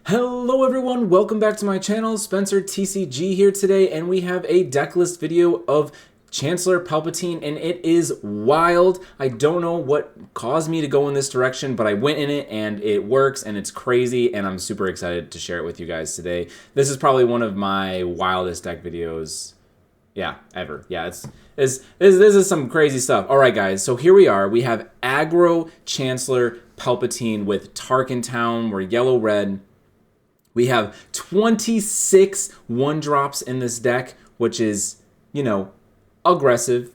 Hello everyone, welcome back to my channel. Spencer TCG here today, and we have a deck list video of Chancellor Palpatine, and it is wild. I don't know what caused me to go in this direction, but I went in it and it works and it's crazy, and I'm super excited to share it with you guys today. This is probably one of my wildest deck videos ever. This is some crazy stuff. All right, guys, so here we are. We have aggro Chancellor Palpatine with Tarkin Town. We're yellow-red. We have 26 1-drops in this deck, which is, aggressive.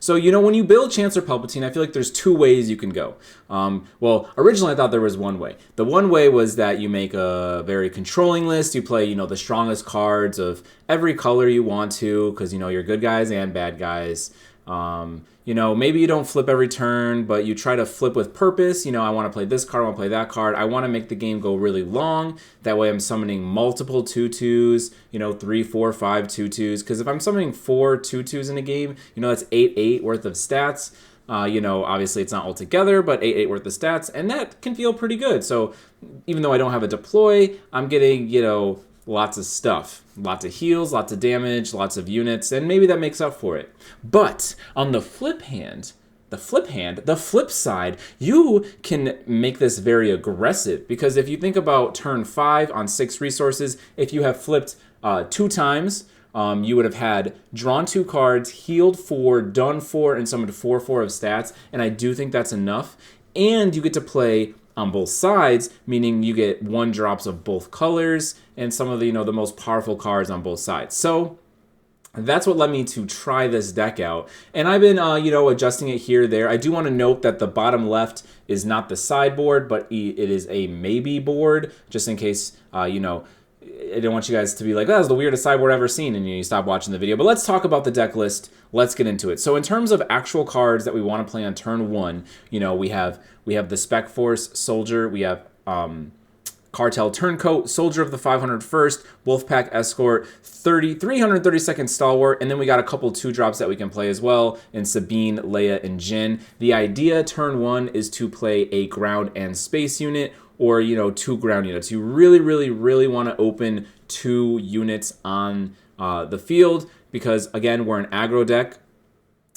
So, when you build Chancellor Palpatine, I feel like there's two ways you can go. Well, originally I thought there was one way. The one way was that you make a very controlling list. You play, the strongest cards of every color you want to, because, you're good guys and bad guys. Maybe you don't flip every turn, but you try to flip with purpose. I want to play this card, I want to play that card. I want to make the game go really long. That way I'm summoning multiple 2/2s, 3, 4, 5 2/2s. Because if I'm summoning 4 2/2s in a game, that's 8/8 worth of stats. Obviously it's not all together, but 8/8 worth of stats, and that can feel pretty good. So even though I don't have a deploy, I'm getting, lots of stuff, lots of heals, lots of damage, lots of units, and maybe that makes up for it. But on the flip side, you can make this very aggressive, because if you think about turn 5 on 6 resources, if you have flipped 2 times, you would have had drawn 2 cards, healed 4, done 4, and summoned 4/4 of stats, and I do think that's enough. And you get to play on both sides, meaning you get 1-drops of both colors and some of the, the most powerful cards on both sides. So that's what led me to try this deck out. And I've been, adjusting it here, there. I do want to note that the bottom left is not the sideboard, but it is a maybe board, just in case, I don't want you guys to be like, that was the weirdest sideboard I've ever seen, and you stop watching the video. But let's talk about the deck list. Let's get into it. So in terms of actual cards that we want to play on turn 1, we have the Spec Force Soldier, we have Cartel Turncoat, Soldier of the 501st, Wolfpack Escort, 332nd Stalwart, and then we got a couple 2-drops that we can play as well in Sabine, Leia, and Jyn. The idea turn 1 is to play a ground and space unit, or 2 ground units. You really, really, really want to open 2 units on the field, because again, we're an aggro deck.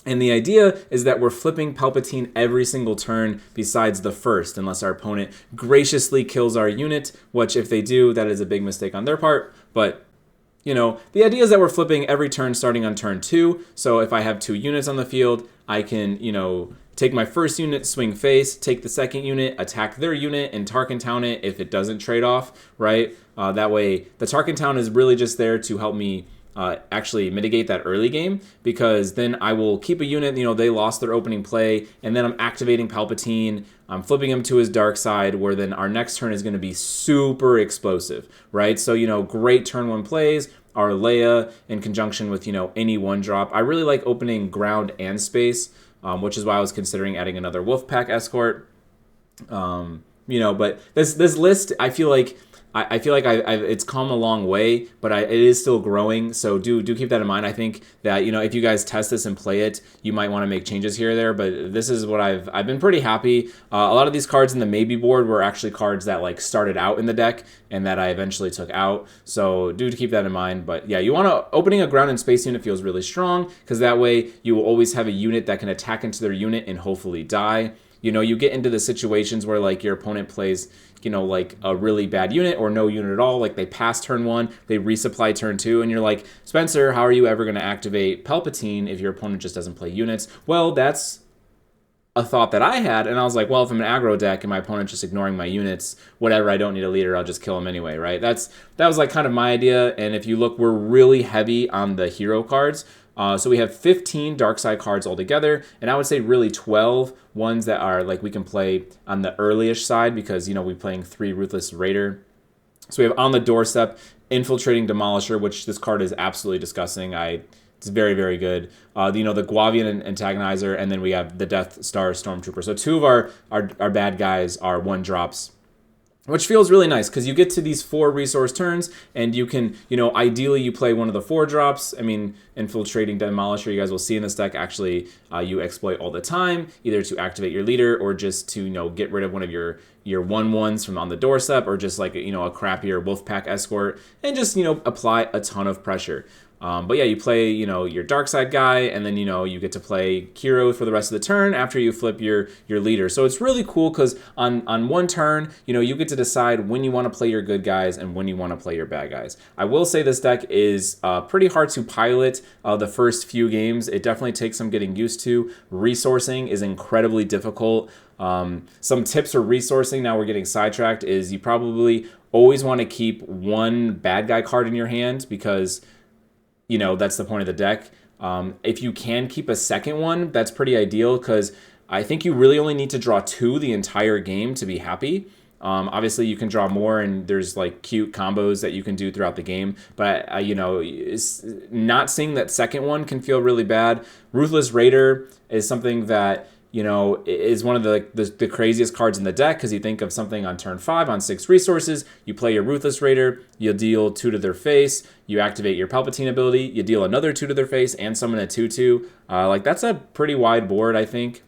And the idea is that we're flipping Palpatine every single turn besides the first, unless our opponent graciously kills our unit, which if they do, that is a big mistake on their part. But, the idea is that we're flipping every turn starting on turn 2. So if I have 2 units on the field, I can, take my first unit, swing face, take the second unit, attack their unit, and Tarkin Town it if it doesn't trade off, right? That way, the Tarkin Town is really just there to help me actually mitigate that early game, because then I will keep a unit, they lost their opening play, and then I'm activating Palpatine, I'm flipping him to his dark side, where then our next turn is going to be super explosive, right? So, great turn 1 plays are Leia in conjunction with, any 1-drop. I really like opening ground and space, which is why I was considering adding another Wolfpack Escort. But this list, I feel like it's come a long way, but it is still growing. So do keep that in mind. I think that if you guys test this and play it, you might want to make changes here or there. But this is what I've been pretty happy. A lot of these cards in the maybe board were actually cards that started out in the deck and that I eventually took out. So do keep that in mind. But yeah, opening a ground and space unit feels really strong, because that way you will always have a unit that can attack into their unit and hopefully die. You get into the situations where your opponent plays, a really bad unit or no unit at all. They pass turn 1, they resupply turn 2, and you're like, Spencer, how are you ever going to activate Palpatine if your opponent just doesn't play units? Well, that's a thought that I had, and I was like, well, if I'm an aggro deck and my opponent's just ignoring my units, whatever, I don't need a leader, I'll just kill him anyway, right? That was kind of my idea. And if you look, we're really heavy on the hero cards. So we have 15 dark side cards altogether, and I would say really 12 ones that are we can play on the early-ish side, because we're playing 3 Ruthless Raider. So we have On the Doorstep, Infiltrating Demolisher, which this card is absolutely disgusting. It's very, very good. The Guavian Antagonizer, and then we have the Death Star Stormtrooper. So 2 of our bad guys are 1-drops. which feels really nice because you get to these 4 resource turns and you can, ideally you play one of the 4 drops. I mean, Infiltrating Demolisher, you guys will see in this deck, actually you exploit all the time, either to activate your leader or just to, get rid of one of your 1/1s from on the doorstep, or just like, a crappier Wolfpack Escort, and just, apply a ton of pressure. But yeah, you play, your dark side guy, and then, you get to play Kiro for the rest of the turn after you flip your leader. So it's really cool because on one turn, you get to decide when you want to play your good guys and when you want to play your bad guys. I will say this deck is pretty hard to pilot the first few games. It definitely takes some getting used to. Resourcing is incredibly difficult. Some tips for resourcing, now we're getting sidetracked, is you probably always want to keep one bad guy card in your hand because that's the point of the deck. If you can keep a second one, that's pretty ideal because I think you really only need to draw 2 the entire game to be happy. Obviously, you can draw more, and there's like cute combos that you can do throughout the game. But not seeing that second one can feel really bad. Ruthless Raider is something that is one of the craziest cards in the deck, because you think of something on turn 5 on 6 resources, you play your Ruthless Raider, you deal 2 to their face, you activate your Palpatine ability, you deal another 2 to their face, and summon a 2/2. That's a pretty wide board, I think.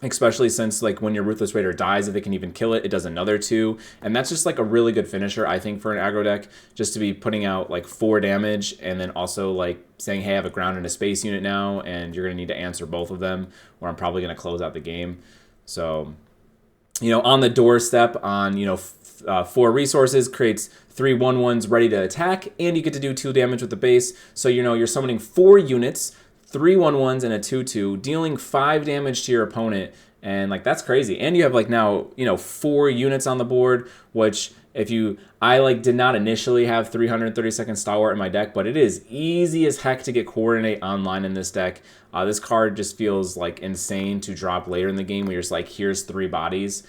Especially since, like, when your Ruthless Raider dies, if it can even kill it, it does another 2. And that's just, like, a really good finisher, I think, for an aggro deck. Just to be putting out, like, 4 damage, and then also, like, saying, hey, I have a ground and a space unit now, and you're going to need to answer both of them, or I'm probably going to close out the game. So, on the doorstep on, 4 resources, creates 3 1/1s ready to attack, and you get to do 2 damage with the base. So, you're summoning 4 units, 3 1/1s and a 2/2, dealing 5 damage to your opponent, and that's crazy. And you have now 4 units on the board, which I did not initially have 332nd Stalwart in my deck, but it is easy as heck to get Coordinate online in this deck. This card just feels insane to drop later in the game, where you're just here's 3 bodies.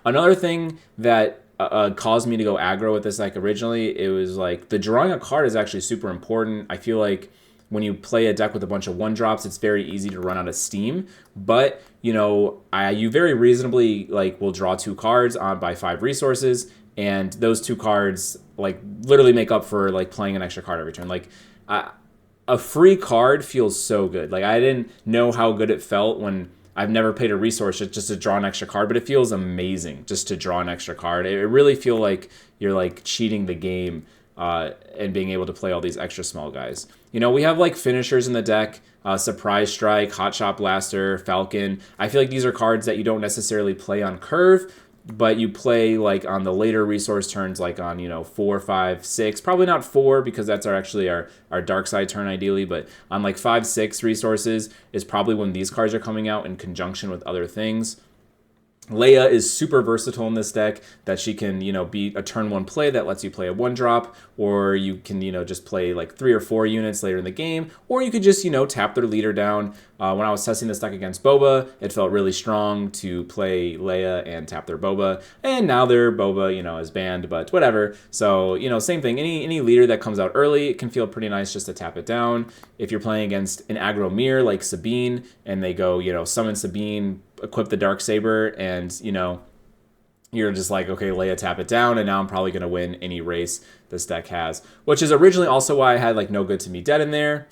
Another thing that caused me to go aggro with this deck originally, it was the drawing a card is actually super important. I feel like when you play a deck with a bunch of 1-drops, it's very easy to run out of steam. But, you very reasonably, will draw 2 cards by 5 resources. And those 2 cards, literally make up for, playing an extra card every turn. A free card feels so good. I didn't know how good it felt when I've never paid a resource just to draw an extra card, but it feels amazing just to draw an extra card. It really feels like you're, cheating the game. And being able to play all these extra small guys. We have finishers in the deck, Surprise Strike, Hot Shot Blaster, Falcon. I feel like these are cards that you don't necessarily play on curve, but you play on the later resource turns, on 4, 5, 6. Probably not 4 because that's our dark side turn ideally, but on 5, 6 resources is probably when these cards are coming out in conjunction with other things. Leia is super versatile in this deck, that she can, be a turn 1 play that lets you play a 1-drop, or you can, just play 3 or 4 units later in the game, or you could just, tap their leader down. When I was testing this deck against Boba, it felt really strong to play Leia and tap their Boba, and now their Boba, is banned, but whatever. So, same thing. Any leader that comes out early, it can feel pretty nice just to tap it down. If you're playing against an aggro mirror like Sabine, and they go, summon Sabine, equip the Darksaber, and you're just okay, Leia, tap it down, and now I'm probably going to win any race this deck has, which is originally also why I had No Good to Me Dead in there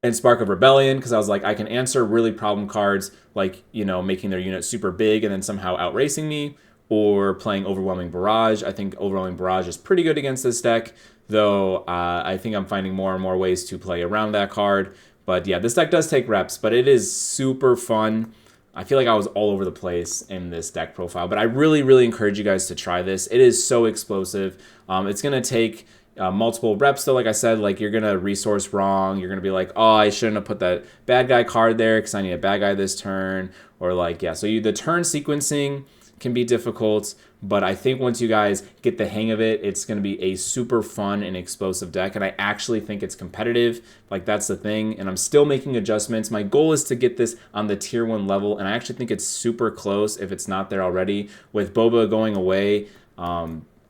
and Spark of Rebellion, because I was I can answer really problem cards making their unit super big and then somehow outracing me, or playing Overwhelming Barrage. I think Overwhelming Barrage is pretty good against this deck, though I think I'm finding more and more ways to play around that card. But yeah, this deck does take reps, but it is super fun. I feel like I was all over the place in this deck profile, but I really, really encourage you guys to try this. It is so explosive. It's going to take multiple reps, though. Like I said, you're going to resource wrong. You're going to be oh, I shouldn't have put that bad guy card there because I need a bad guy this turn. Or so the turn sequencing can be difficult, but I think once you guys get the hang of it, it's going to be a super fun and explosive deck, and I actually think it's competitive. That's the thing, and I'm still making adjustments. My goal is to get this on the tier 1 level, and I actually think it's super close if it's not there already. With Boba going away,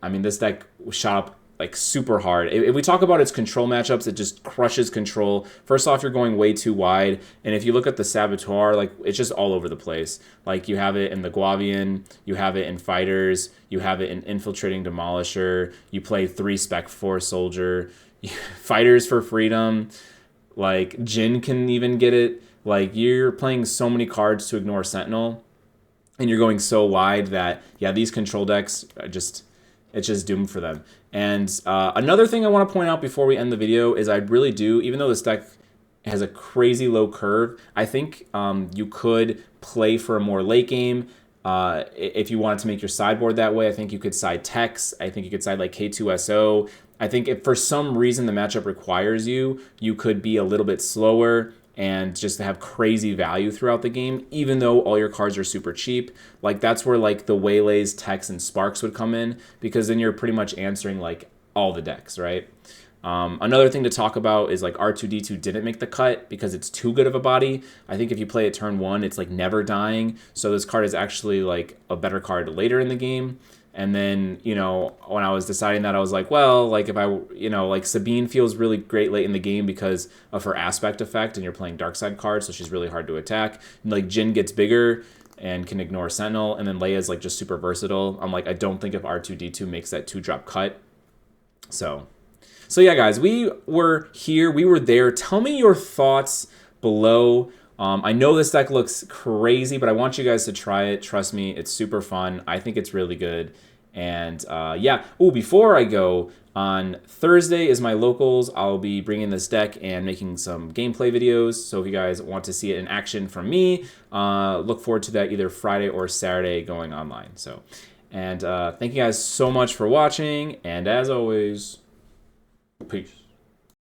this deck shot up like super hard. If we talk about its control matchups, it just crushes control. First off, you're going way too wide, and if you look at the Saboteur, like it's just all over the place. Like you have it in the Guavian, you have it in Fighters, you have it in Infiltrating Demolisher. You play 3 Spec 4 Soldier, Fighters for Freedom. Like Jin can even get it. Like you're playing so many cards to ignore Sentinel, and you're going so wide that yeah, these control decks are just it's just doomed for them. And another thing I want to point out before we end the video is I really do, even though this deck has a crazy low curve, I think you could play for a more late game. If you wanted to make your sideboard that way, I think you could side Tex. I think you could side like K2SO. I think if for some reason the matchup requires you, you could be a little bit slower and just have crazy value throughout the game, even though all your cards are super cheap. Like that's where like the Waylays, Tex, and Sparks would come in, because then you're pretty much answering like all the decks, right? Another thing to talk about is like R2-D2 didn't make the cut because it's too good of a body. I think if you play it turn 1, it's like never dying. So this card is actually like a better card later in the game. And then, you know, when I was deciding that, I was like, well, like if I, you know, like Sabine feels really great late in the game because of her aspect effect, and you're playing dark side cards, so she's really hard to attack. And like Jin gets bigger and can ignore Sentinel, and then Leia's like just super versatile. I'm like, I don't think if R2-D2 makes that 2-drop cut. So yeah, guys, we were here, we were there. Tell me your thoughts below. I know this deck looks crazy, but I want you guys to try it. Trust me, it's super fun. I think it's really good. And yeah, before I go, on Thursday is my locals. I'll be bringing this deck and making some gameplay videos. So if you guys want to see it in action from me, look forward to that either Friday or Saturday going online. So, and thank you guys so much for watching. And as always, peace.